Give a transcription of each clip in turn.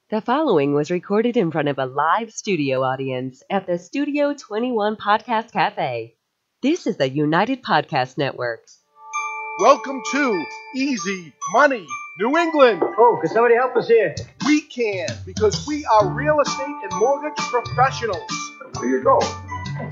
The following was recorded in front of a live studio audience at the Studio 21 Podcast Cafe. This is the United Podcast Network. Welcome to Easy Money New England. Oh, can somebody help us here? We can, because we are real estate and mortgage professionals. Where you go?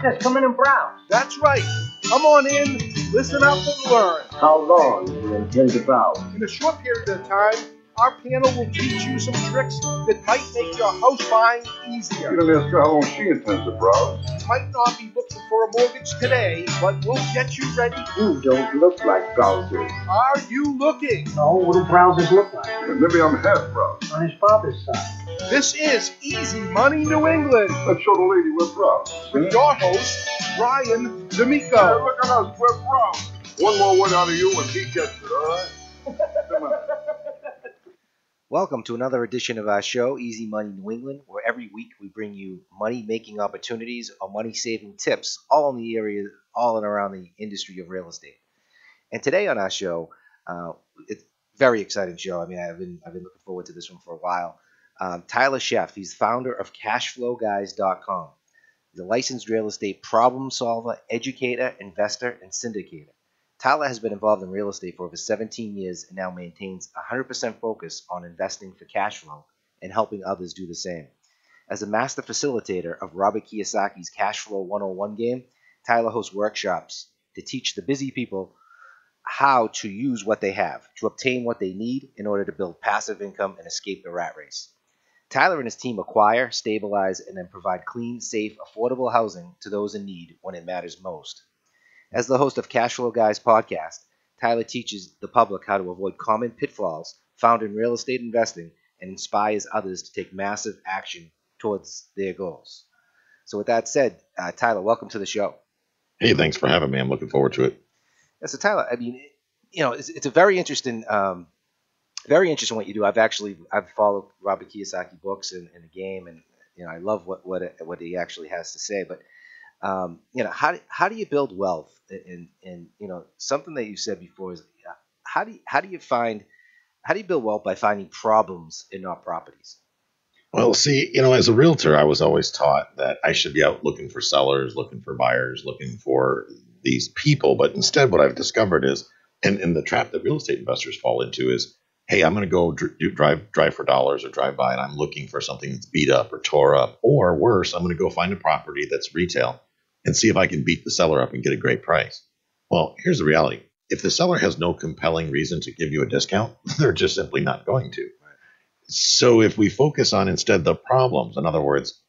Just come in and browse. That's right. Come on in, listen up and learn. How long do you intend to browse? In a short period of time, our panel will teach you some tricks that might make your house buying easier. You didn't ask her how long she intends to browse. You might not be looking for a mortgage today, but we'll get you ready. You don't look like browsers. Are you looking? No, what do browsers look like? Yeah, maybe I'm half browse. On his father's side. This is Easy Money New England Let's show the lady we're browse. with your host, Brian Hey, DAmico. look at us, we're browse. One more word out of you and he gets it, all right? Come on. Welcome to another edition of our show, Easy Money New England, where every week we bring you money-making opportunities or money-saving tips, all in the area, all and around the industry of real estate. And today on our show, it's a very exciting show. I mean, I've been looking forward to this one for a while. Tyler Sheff, he's founder of CashflowGuys.com. He's a licensed real estate problem solver, educator, investor, and syndicator. Tyler has been involved in real estate for over 17 years and now maintains 100% focus on investing for cash flow and helping others do the same. As a master facilitator of Robert Kiyosaki's Cash Flow 101 game, Tyler hosts workshops to teach the busy people how to use what they have, to obtain what they need in order to build passive income and escape the rat race. Tyler and his team acquire, stabilize, and then provide clean, safe, affordable housing to those in need when it matters most. As the host of Cashflow Guys podcast, Tyler teaches the public how to avoid common pitfalls found in real estate investing and inspires others to take massive action towards their goals. So with that said, Tyler, welcome to the show. Hey, thanks for having me. I'm looking forward to it. Yeah, so Tyler, I mean, it's a very interesting what you do. I've followed Robert Kiyosaki books and the game, and I love what he actually has to say. But how do you build wealth? And something that you said before is how do you build wealth by finding problems in our properties? Well, see, as a realtor, I was always taught that I should be out looking for sellers, looking for buyers, looking for these people. But instead, what I've discovered is, and the trap that real estate investors fall into is, hey, I'm going to go drive for dollars or drive by, and I'm looking for something that's beat up or tore up, or worse, I'm going to go find a property that's retail and see if I can beat the seller up and get a great price. Well, here's the reality. If the seller has no compelling reason to give you a discount, they're just simply not going to. So if we focus on instead the problems, in other words,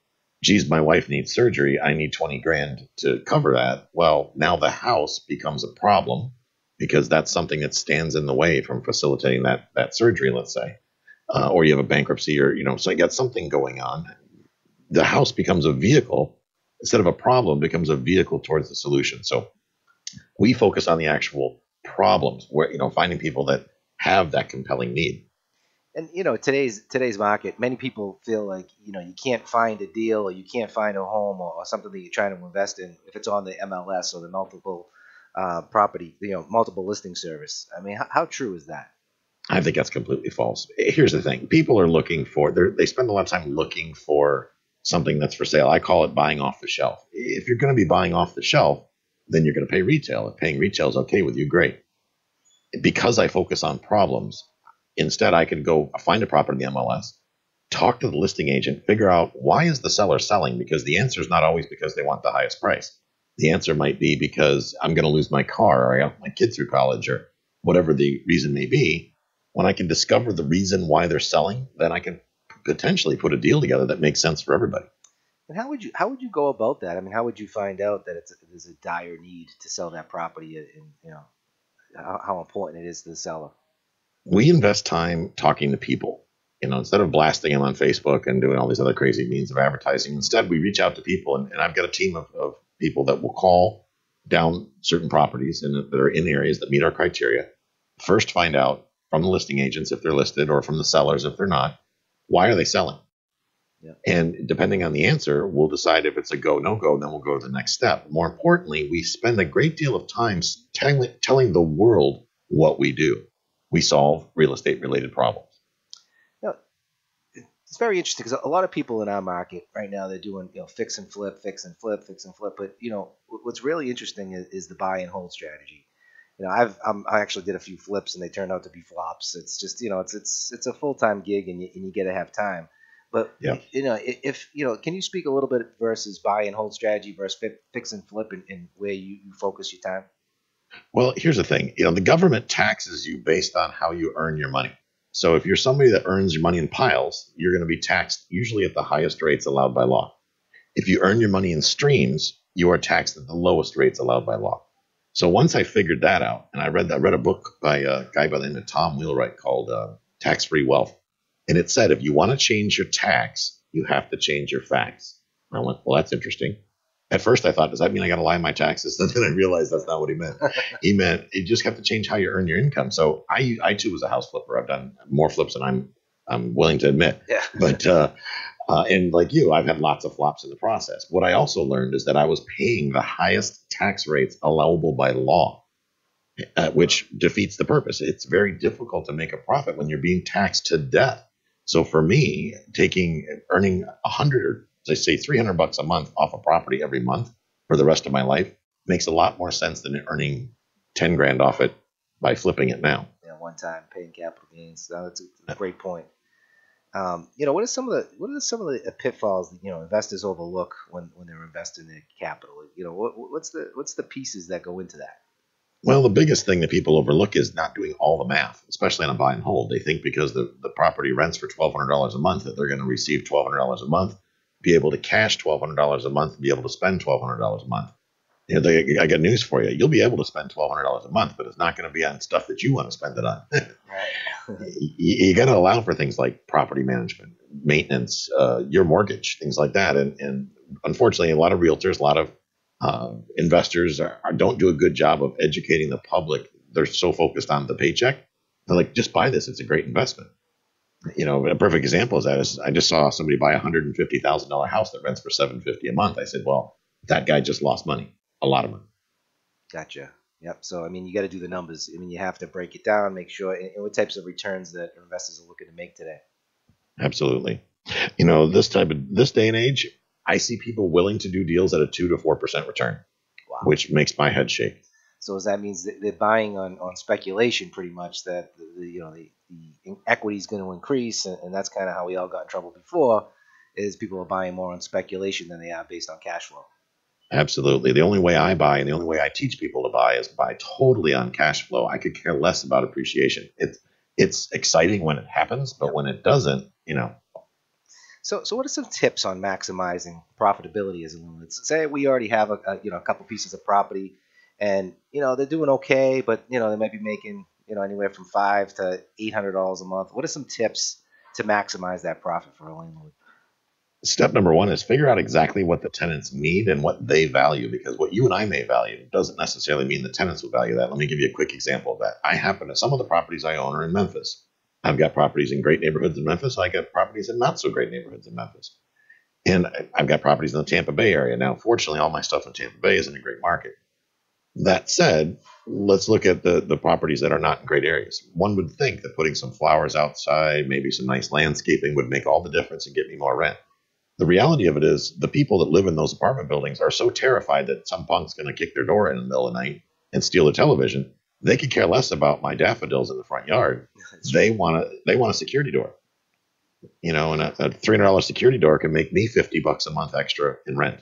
geez, my wife needs surgery, I need 20 grand to cover that. Well, now the house becomes a problem because that's something that stands in the way from facilitating that surgery, let's say. Or you have a bankruptcy or, so you got something going on. The house becomes a vehicle. Instead of a problem, becomes a vehicle towards the solution. So we focus on the actual problems, where finding people that have that compelling need. And today's market, many people feel like you can't find a deal or you can't find a home or something that you're trying to invest in if it's on the MLS or the multiple multiple listing service. I mean, how true is that? I think that's completely false. Here's the thing: people are looking for they spend a lot of time looking for something that's for sale. I call it buying off the shelf. If you're going to be buying off the shelf, then you're going to pay retail. If paying retail is okay with you, great. Because I focus on problems, instead I can go find a property in the MLS, talk to the listing agent, figure out why is the seller selling, because the answer is not always because they want the highest price. The answer might be because I'm going to lose my car, or I got my kid through college, or whatever the reason may be. When I can discover the reason why they're selling, then I can potentially put a deal together that makes sense for everybody. And how would you go about that? I mean, how would you find out that there's a dire need to sell that property, and how important it is to the seller? We invest time talking to people. Instead of blasting them on Facebook and doing all these other crazy means of advertising, instead we reach out to people, and I've got a team of people that will call down certain properties and that are in areas that meet our criteria. First, find out from the listing agents if they're listed, or from the sellers if they're not, why are they selling? Yeah. And depending on the answer, we'll decide if it's a go, no go, and then we'll go to the next step. More importantly, we spend a great deal of time telling the world what we do. We solve real estate related problems. Now, It's very interesting because a lot of people in our market right now, they're doing, fix and flip, fix and flip, fix and flip. But what's really interesting is the buy and hold strategy. I actually did a few flips and they turned out to be flops. It's just, it's a full-time gig and you got to have time. But Yeah. if can you speak a little bit versus buy and hold strategy versus fix and flip and where you focus your time? Well, here's the thing. The government taxes you based on how you earn your money. So if you're somebody that earns your money in piles, you're going to be taxed usually at the highest rates allowed by law. If you earn your money in streams, you are taxed at the lowest rates allowed by law. So once I figured that out, and I read a book by a guy by the name of Tom Wheelwright called Tax-Free Wealth. And it said, if you want to change your tax, you have to change your facts. And I went, well, that's interesting. At first I thought, does that mean I got to lie in my taxes? And then I realized that's not what he meant. He meant you just have to change how you earn your income. So I too was a house flipper. I've done more flips than I'm willing to admit. Yeah. But and like you, I've had lots of flops in the process. What I also learned is that I was paying the highest tax rates allowable by law, which defeats the purpose. It's very difficult to make a profit when you're being taxed to death. So for me, earning 100 or let's say $300 a month off a property every month for the rest of my life makes a lot more sense than earning 10 grand off it by flipping it now. Yeah, one time paying capital gains. So that's a great point. What are some of the pitfalls that investors overlook when they're investing their capital? What's the pieces that go into that? Well, the biggest thing that people overlook is not doing all the math, especially on a buy and hold. They think because the property rents for $1,200 a month that they're going to receive $1,200 a month, be able to cash $1,200 a month, and be able to spend $1,200 a month. I got news for you. You'll be able to spend $1,200 a month, but it's not going to be on stuff that you want to spend it on. You got to allow for things like property management, maintenance, your mortgage, things like that. And unfortunately, a lot of realtors, a lot of investors don't do a good job of educating the public. They're so focused on the paycheck. They're like, just buy this. It's a great investment. A perfect example of that is I just saw somebody buy a $150,000 house that rents for $750 a month. I said, well, that guy just lost money, a lot of money. Gotcha. Yep. So, you got to do the numbers. You have to break it down, make sure, and what types of returns that investors are looking to make today. Absolutely. This day and age, I see people willing to do deals at a 2 to 4% return, wow, which makes my head shake. So that means that they're buying on speculation, pretty much, that the equity is going to increase, and that's kind of how we all got in trouble before. Is people are buying more on speculation than they are based on cash flow. Absolutely. The only way I buy and the only way I teach people to buy is buy totally on cash flow. I could care less about appreciation. It's exciting when it happens, but when it doesn't, So what are some tips on maximizing profitability as a loan? Let's say we already have a couple pieces of property, and they're doing okay, but they might be making anywhere from $500 to $800 a month. What are some tips to maximize that profit for a landlord? Step number one is figure out exactly what the tenants need and what they value, because what you and I may value doesn't necessarily mean the tenants will value that. Let me give you a quick example of that. Some of the properties I own are in Memphis. I've got properties in great neighborhoods in Memphis. I got properties in not so great neighborhoods in Memphis. And I've got properties in the Tampa Bay area. Now, fortunately, all my stuff in Tampa Bay is in a great market. That said, let's look at the properties that are not in great areas. One would think that putting some flowers outside, maybe some nice landscaping would make all the difference and get me more rent. The reality of it is the people that live in those apartment buildings are so terrified that some punk's going to kick their door in the middle of the night and steal their television. They could care less about my daffodils in the front yard. They want a security door. And a $300 security door can make me $50 a month extra in rent.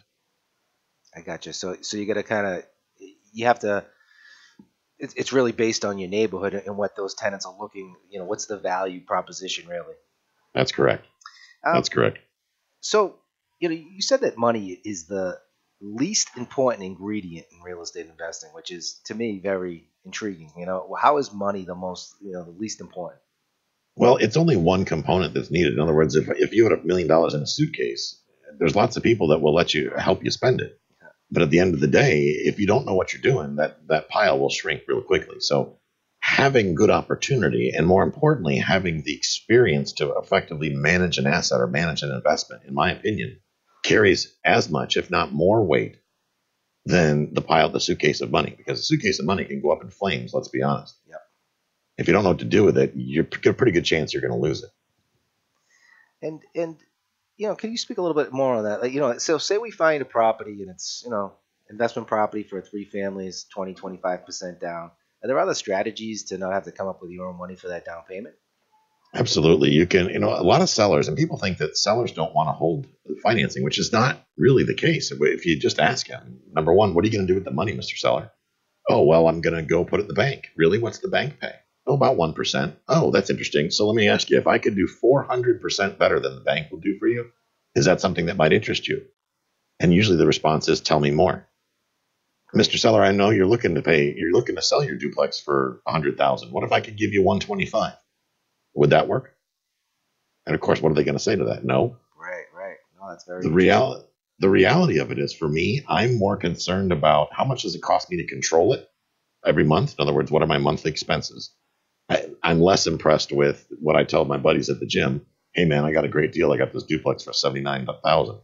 I got you. So you got to you have to. It's really based on your neighborhood and what those tenants are looking. What's the value proposition really? That's correct. That's correct. So you said that money is the least important ingredient in real estate investing, which is to me very intriguing. How is money the least important? Well, it's only one component that's needed. In other words, if you had $1 million in a suitcase, there's lots of people that will let you help you spend it. But at the end of the day, if you don't know what you're doing, that pile will shrink real quickly. So having good opportunity, and more importantly, having the experience to effectively manage an asset or manage an investment, in my opinion, carries as much, if not more weight than the suitcase of money, because a suitcase of money can go up in flames. Let's be honest. Yep. If you don't know what to do with it, you've got a pretty good chance you're going to lose it. And can you speak a little bit more on that? Like, so say we find a property and it's, investment property for 3 families, 25% down. Are there other strategies to not have to come up with your own money for that down payment? Absolutely. You can, a lot of sellers, and people think that sellers don't want to hold the financing, which is not really the case. If you just ask them, number one, what are you going to do with the money, Mr. Seller? Oh, well, I'm going to go put it in the bank. Really? What's the bank pay? Oh, about 1%. Oh, that's interesting. So let me ask you, if I could do 400% better than the bank will do for you, is that something that might interest you? And usually the response is, tell me more. Mr. Seller, I know you're looking to sell your duplex for $100,000. What if I could give you 125? Would that work? And of course, what are they going to say to that? No. Right. No, that's very the reality of it is, for me, I'm more concerned about how much does it cost me to control it every month. In other words, what are my monthly expenses? I'm less impressed with what I tell my buddies at the gym. Hey, man, I got a great deal. I got this duplex for $79,000.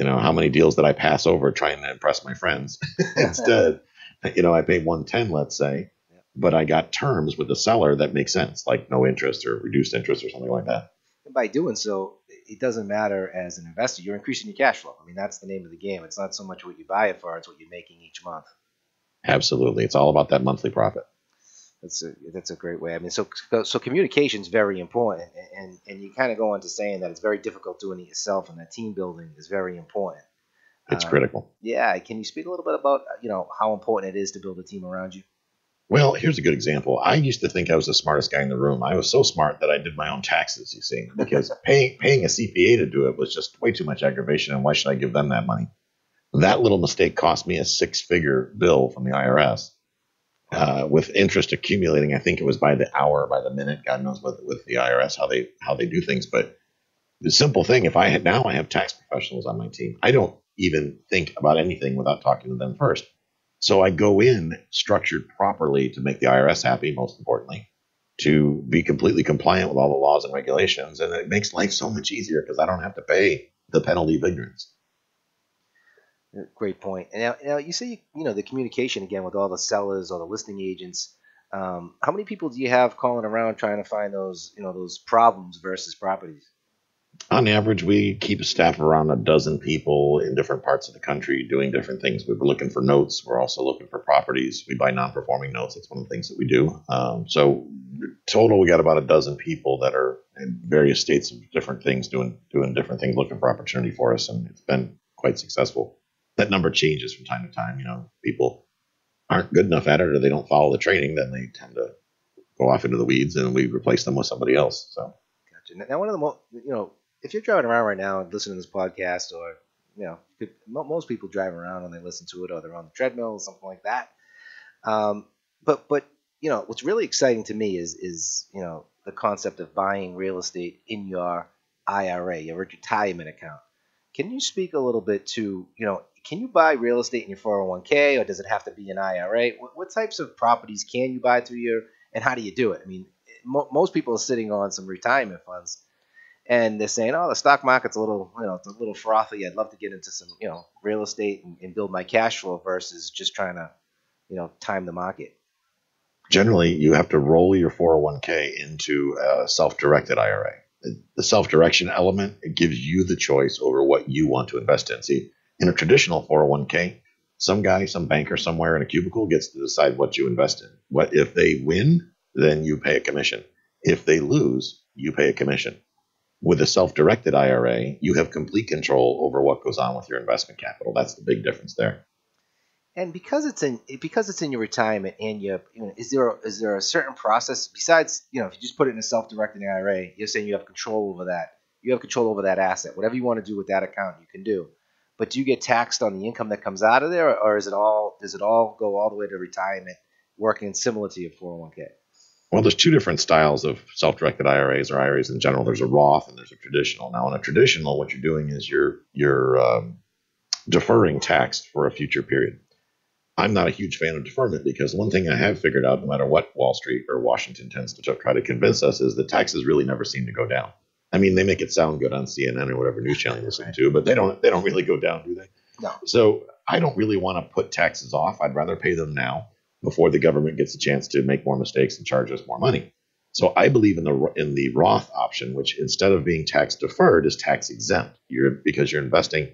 How many deals did I pass over trying to impress my friends? Instead, I paid 110, let's say, but I got terms with the seller that make sense, like no interest or reduced interest or something like that. And by doing so, it doesn't matter as an investor. You're increasing your cash flow. I mean, that's the name of the game. It's not so much what you buy it for; it's what you're making each month. Absolutely, it's all about that monthly profit. That's a great way. I mean, so communication is very important, and you kind of go into saying that it's very difficult doing it yourself, and that team building is very important. It's critical. Yeah. Can you speak a little bit about how important it is to build a team around you? Well, here's a good example. I used to think I was the smartest guy in the room. I was so smart that I did my own taxes, you see, because paying a CPA to do it was just way too much aggravation, and why should I give them that money? That little mistake cost me a 6-figure bill from the IRS. With interest accumulating, I think it was by the hour, by the minute. God knows with the IRS how they do things. But the simple thing, I have tax professionals on my team. I don't even think about anything without talking to them first. So I go in structured properly to make the IRS happy, most importantly, to be completely compliant with all the laws and regulations, and it makes life so much easier because I don't have to pay the penalty of ignorance. Great point. And now you say the communication again with all the sellers or the listing agents. How many people do you have calling around trying to find those problems versus properties? On average, we keep a staff of around a dozen people in different parts of the country doing different things. We were looking for notes. We're also looking for properties. We buy non-performing notes. That's one of the things that we do. So total, we got about a dozen people that are in various states of different things, doing different things, looking for opportunity for us, and it's been quite successful. That number changes from time to time. People aren't good enough at it, or they don't follow the training, then they tend to go off into the weeds, and we replace them with somebody else. So, gotcha. Now, one of the if you're driving around right now and listening to this podcast, or most people drive around and they listen to it, or they're on the treadmill or something like that. But what's really exciting to me is the concept of buying real estate in your IRA, your retirement account. Can you speak a little bit to can you buy real estate in your 401k, or does it have to be an IRA? What types of properties can you buy through and how do you do it? I mean, most people are sitting on some retirement funds, and they're saying, "Oh, the stock market's a little, it's a little frothy. I'd love to get into some, real estate and build my cash flow versus just trying to, time the market." Generally, you have to roll your 401k into a self-directed IRA. The self-direction element, it gives you the choice over what you want to invest in. See, in a traditional 401k, some banker somewhere in a cubicle gets to decide what you invest in. What if they win, then you pay a commission. If they lose, you pay a commission. With a self-directed IRA, you have complete control over what goes on with your investment capital. That's the big difference there. And because it's in your retirement, and is there a certain process besides if you just put it in a self-directed IRA, you're saying you have control over that. You have control over that asset. Whatever you want to do with that account, you can do. But do you get taxed on the income that comes out of there, or does it all go all the way to retirement, working similar to your 401k? Well, there's two different styles of self-directed IRAs, or IRAs in general. There's a Roth and there's a traditional. Now, in a traditional, what you're doing is you're deferring tax for a future period. I'm not a huge fan of deferment, because one thing I have figured out, no matter what Wall Street or Washington tends to try to convince us, is that taxes really never seem to go down. I mean, they make it sound good on CNN or whatever news channel you listen to, but they don't really go down, do they? No. So I don't really want to put taxes off. I'd rather pay them now before the government gets a chance to make more mistakes and charge us more money. So I believe in the Roth option, which instead of being tax deferred is tax exempt. Because you're investing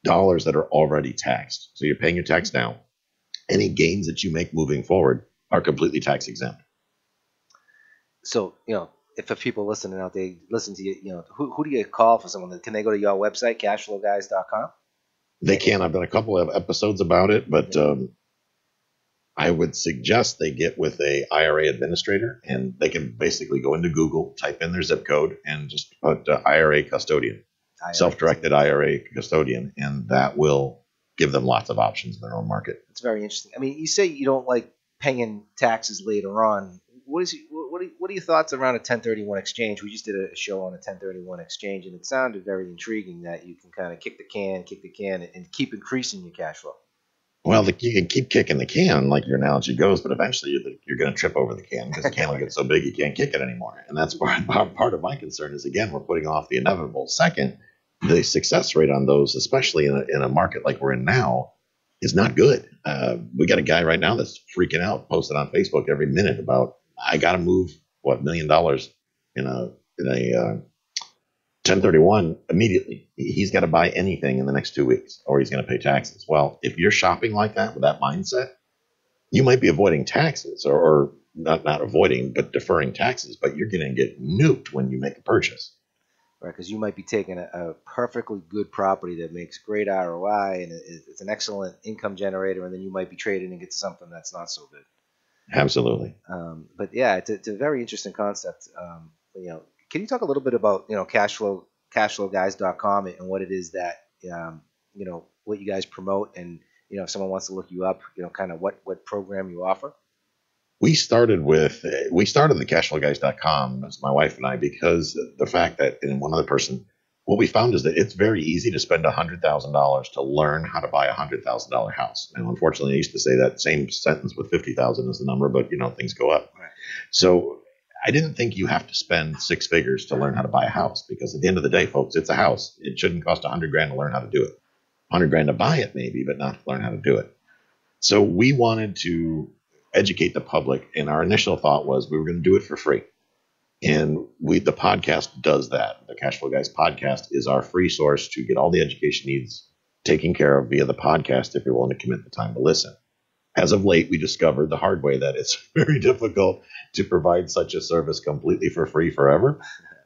dollars that are already taxed. So you're paying your tax now. Any gains that you make moving forward are completely tax exempt. So, if the people listening out, they listen to you, who do you call for someone? Can they go to your website, cashflowguys.com? They can. I've done a couple of episodes about it, but I would suggest they get with a IRA administrator, and they can basically go into Google, type in their zip code, and just put IRA custodian, self-directed IRA custodian, and that will give them lots of options in their own market. It's very interesting. I mean, you say you don't like paying taxes later on. What are your thoughts around a 1031 exchange? We just did a show on a 1031 exchange, and it sounded very intriguing that you can kind of kick the can, and keep increasing your cash flow. Well, you can keep kicking the can, like your analogy goes, but eventually you're going to trip over the can because the can will get so big you can't kick it anymore. And that's part of my concern is, again, we're putting off the inevitable. Second, the success rate on those, especially in a market like we're in now, is not good. We got a guy right now that's freaking out, posting on Facebook every minute about, I got to move, $1 million in a 1031 immediately. He's got to buy anything in the next 2 weeks or he's going to pay taxes. Well, if you're shopping like that with that mindset, you might be avoiding taxes or not avoiding, but deferring taxes, but you're going to get nuked when you make a purchase. Right, because you might be taking a perfectly good property that makes great ROI and it's an excellent income generator, and then you might be trading and get something that's not so good. Absolutely. But yeah, it's a very interesting concept. Can you talk a little bit about cashflowguys.com and what it is that what you guys promote, and if someone wants to look you up, kind of what program you offer? We started the cashflowguys.com, as my wife and I, because the fact that, and one other person, what we found is that it's very easy to spend $100,000 to learn how to buy a $100,000 house. And unfortunately, I used to say that same sentence with 50,000 as the number, but things go up. Right. So I didn't think you have to spend six figures to learn how to buy a house, because at the end of the day, folks, it's a house. It shouldn't cost $100,000 to learn how to do it. $100,000 to buy it, maybe, but not to learn how to do it. So we wanted to educate the public, and our initial thought was we were going to do it for free. And the podcast does that. The Cashflow Guys podcast is our free source to get all the education needs taken care of via the podcast if you're willing to commit the time to listen. As of late, we discovered the hard way that it's very difficult to provide such a service completely for free forever,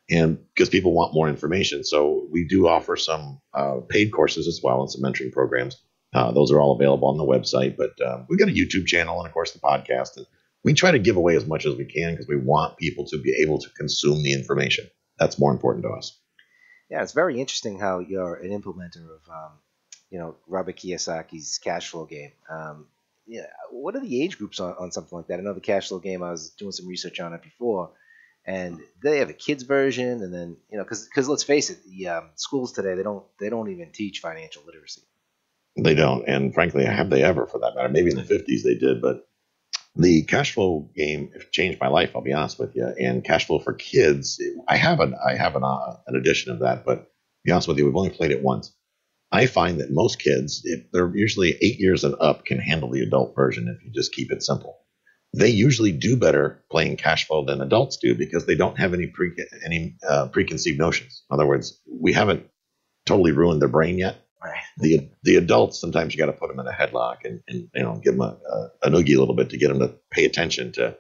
and because people want more information. So we do offer some paid courses as well and some mentoring programs. Those are all available on the website, but we've got a YouTube channel and, of course, the podcast. And we try to give away as much as we can because we want people to be able to consume the information. That's more important to us. Yeah, it's very interesting how you're an implementer of, Robert Kiyosaki's cash flow game. What are the age groups on something like that? I know the cash flow game, I was doing some research on it before, and they have a kids version, and then, because let's face it, the schools today, they don't even teach financial literacy. They don't, and frankly, have they ever, for that matter? Maybe in the 50s they did, but the cash flow game changed my life, I'll be honest with you. And cash flow for kids, I have an edition of that, but to be honest with you, we've only played it once. I find that most kids, if they're usually 8 years and up, can handle the adult version if you just keep it simple. They usually do better playing cash flow than adults do because they don't have any preconceived notions. In other words, we haven't totally ruined their brain yet. Right. The adults, sometimes you got to put them in a headlock and give them an oogie a little bit to get them to pay attention to,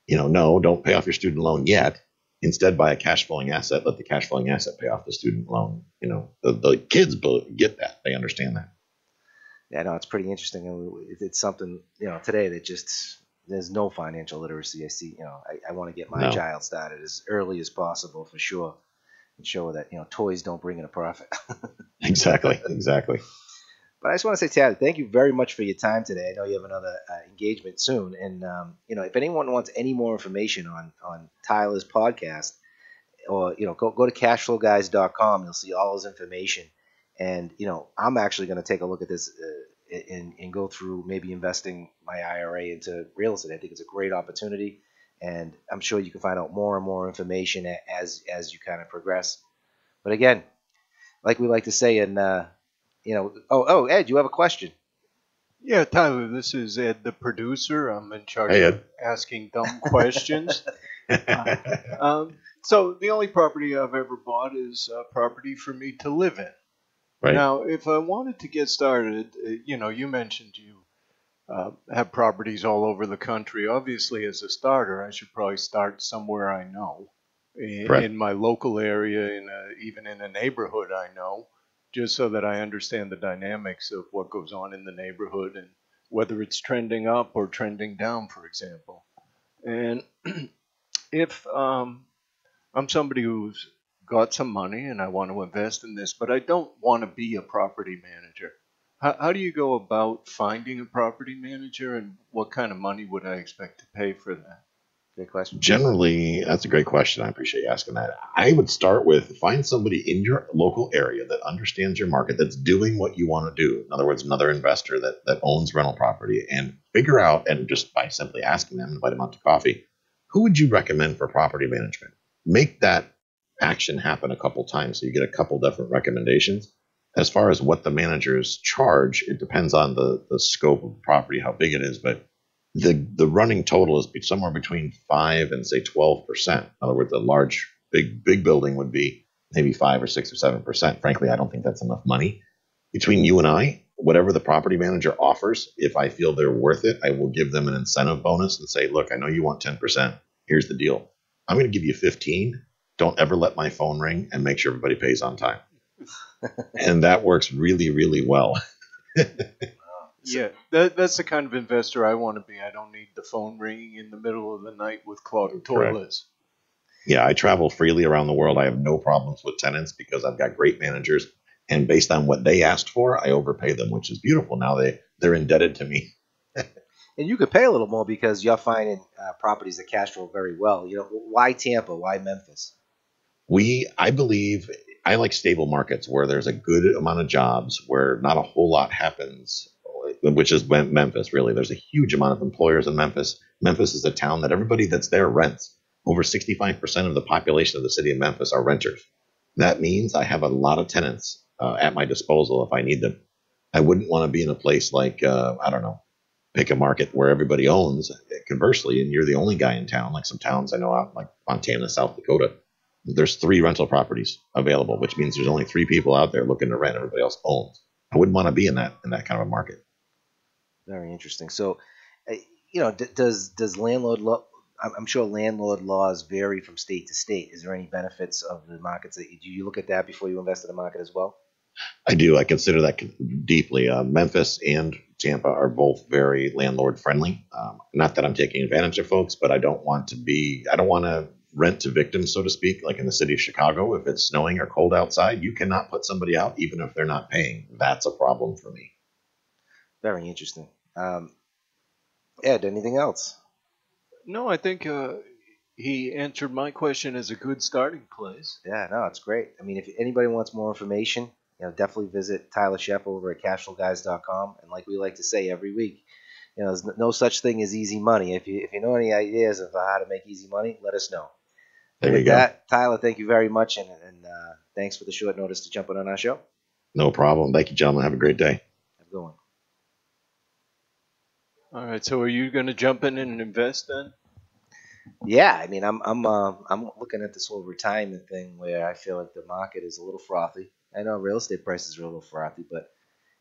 no, don't pay off your student loan yet. Instead, buy a cash flowing asset. Let the cash flowing asset pay off the student loan. The kids get that. They understand that. Yeah, no, it's pretty interesting. It's something, today that just, there's no financial literacy. I see, I want to get my child started as early as possible for sure. And show that, toys don't bring in a profit. Exactly. But I just want to say, Tyler, thank you very much for your time today. I know you have another engagement soon. And, if anyone wants any more information on Tyler's podcast, or, go to cashflowguys.com. You'll see all his information. And, I'm actually going to take a look at this and go through maybe investing my IRA into real estate. I think it's a great opportunity. And I'm sure you can find out more and more information as you kind of progress. But again, like we like to say, and Ed, you have a question? Yeah, Tyler, this is Ed, the producer. I'm in charge Hey, of Ed. asking dumb questions. So the only property I've ever bought is property for me to live in. Right. Now, if I wanted to get started, you mentioned you have properties all over the country. Obviously, as a starter, I should probably start somewhere I know, Correct. in my local area, even in a neighborhood I know, just so that I understand the dynamics of what goes on in the neighborhood and whether it's trending up or trending down, for example. And if I'm somebody who's got some money and I want to invest in this, but I don't want to be a property manager. How do you go about finding a property manager, and what kind of money would I expect to pay for that? Good question. Generally, that's a great question. I appreciate you asking that. I would start with find somebody in your local area that understands your market, that's doing what you want to do. In other words, another investor that owns rental property, and figure out, and just by simply asking them, invite them out to coffee, who would you recommend for property management? Make that action happen a couple times so you get a couple different recommendations. As far as what the managers charge, it depends on the scope of the property, how big it is, but the running total is somewhere between 5 and say 12%. In other words, a large, big building would be maybe 5 or 6 or 7%. Frankly, I don't think that's enough money. Between you and I, whatever the property manager offers, if I feel they're worth it, I will give them an incentive bonus and say, look, I know you want 10%. Here's the deal. I'm going to give you 15. Don't ever let my phone ring, and make sure everybody pays on time. And that works really, really well. Yeah, that's the kind of investor I want to be. I don't need the phone ringing in the middle of the night with clogged toilets. Yeah, I travel freely around the world. I have no problems with tenants because I've got great managers. And based on what they asked for, I overpay them, which is beautiful. Now they're indebted to me. And you could pay a little more because you're finding properties that cash flow very well. Why Tampa? Why Memphis? I believe I like stable markets where there's a good amount of jobs, where not a whole lot happens, which is Memphis, really. There's a huge amount of employers in Memphis. Memphis is a town that everybody that's there rents. Over 65% of the population of the city of Memphis are renters. That means I have a lot of tenants at my disposal if I need them. I wouldn't want to be in a place like, I don't know, pick a market where everybody owns, conversely, and you're the only guy in town, like some towns I know out, like Montana, South Dakota. There's 3 rental properties available, which means there's only 3 people out there looking to rent. Everybody else owns. I wouldn't want to be in that kind of a market. Very interesting. So, does landlord law? I'm sure landlord laws vary from state to state. Is there any benefits of the markets? Do you look at that before you invest in the market as well? I do. I consider that deeply. Memphis and Tampa are both very landlord friendly. Not that I'm taking advantage of folks, but I don't want to rent to victims, so to speak, like in the city of Chicago. If it's snowing or cold outside, you cannot put somebody out even if they're not paying. That's a problem for me. Very interesting. Ed, anything else? No, I think he answered my question as a good starting place. Yeah, no, it's great. I mean, if anybody wants more information, definitely visit Tyler Sheff over at cashflowguys.com. And like we like to say every week, there's no such thing as easy money. If you know any ideas of how to make easy money, let us know. There With you go. that, Tyler, thank you very much, and thanks for the short notice to jump on our show. No problem. Thank you, gentlemen. Have a great day. Have a good one. All right, so are you going to jump in and invest then? Yeah, I mean, I'm looking at this whole retirement thing where I feel like the market is a little frothy. I know real estate prices are a little frothy, but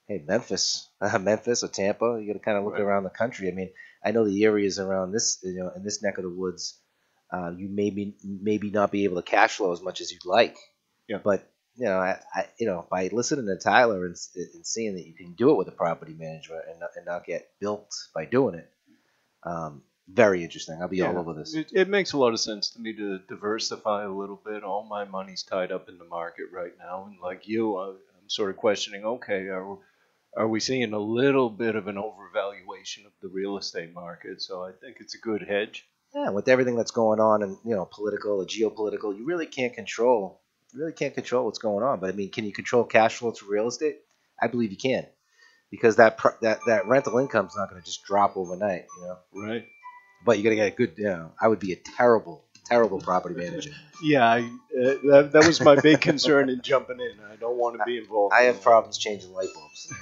hey, Memphis or Tampa, you got to kind of look around the country. I mean, I know the areas around this, in this neck of the woods, you maybe not be able to cash flow as much as you'd like. Yeah. But by listening to Tyler and seeing that you can do it with a property manager and not get built by doing it, very interesting. I'll be all over this. It makes a lot of sense to me to diversify a little bit. All my money's tied up in the market right now, and like you, I'm sort of questioning. Okay, are we seeing a little bit of an overvaluation of the real estate market? So I think it's a good hedge. Yeah, with everything that's going on and political or geopolitical, you really can't control. What's going on. But I mean, can you control cash flow through real estate? I believe you can, because that rental income is not going to just drop overnight. Right. But you got to get a good. I would be a terrible property manager. Yeah, that was my big concern in jumping in. I don't want to be involved. I have problems changing light bulbs.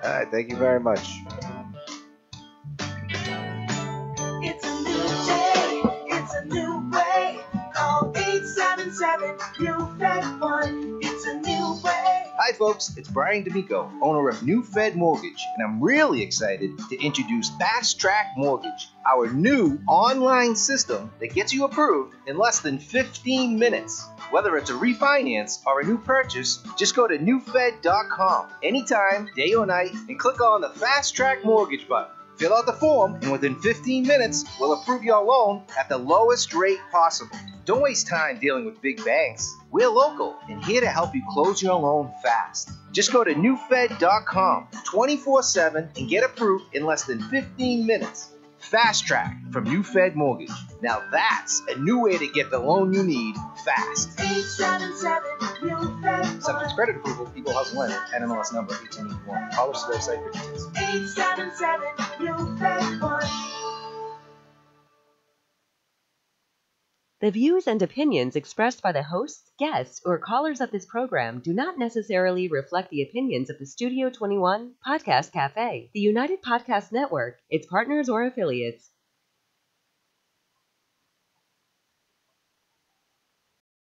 All right, thank you very much. It's a new day, it's a new way. Call 877-NEW-FED1. It's a new way. Hi folks, it's DAmico, owner of New Fed Mortgage, and I'm really excited to introduce Fast Track Mortgage, our new online system that gets you approved in less than 15 minutes. Whether it's a refinance or a new purchase, just go to newfed.com anytime, day or night, and click on the Fast Track Mortgage button. Fill out the form, and within 15 minutes, we'll approve your loan at the lowest rate possible. Don't waste time dealing with big banks. We're local and here to help you close your loan fast. Just go to newfed.com 24/7 and get approved in less than 15 minutes. Fast Track from New Fed Mortgage. Now that's a new way to get the loan you need fast. 877-NEW-FED1. Subject to credit approval, Equal Housing Lender, NMLS number 1881. Call us to the website for details. 877-NEW-FED1. The views and opinions expressed by the hosts, guests, or callers of this program do not necessarily reflect the opinions of the Studio 21 Podcast Cafe, the United Podcast Network, its partners, or affiliates.